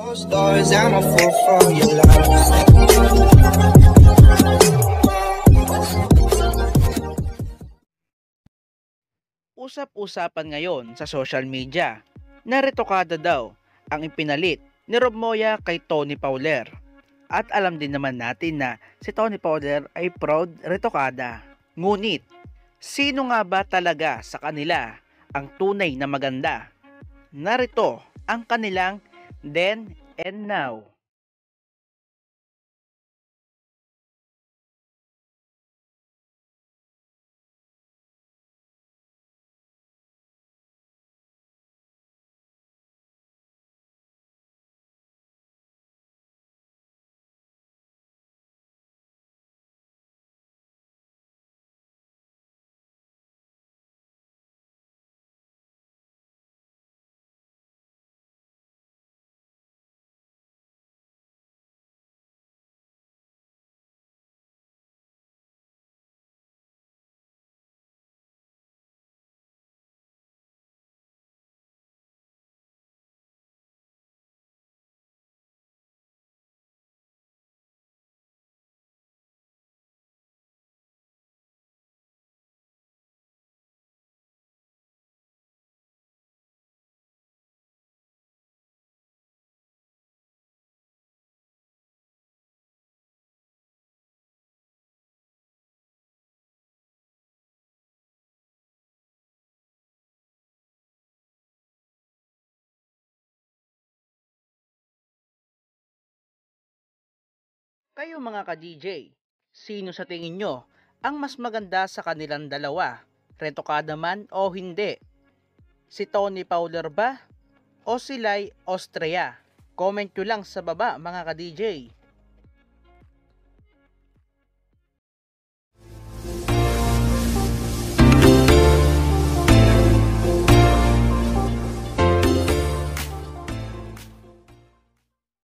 Those doors, I'm a fool for your love. Usap-usapan ngayon sa social media na retokada daw ang ipinalit ni Rob Moya kay Tony Fowler. At alam din naman natin na si Tony Fowler ay proud retokada. Ngunit, sino nga ba talaga sa kanila ang tunay na maganda? Narito ang kanilang then and now. Kayo mga ka-DJ, sino sa tingin nyo ang mas maganda sa kanilang dalawa? Retokada man o hindi? Si Tony Fowler ba? O si Lai Austria? Comment nyo lang sa baba mga ka-DJ.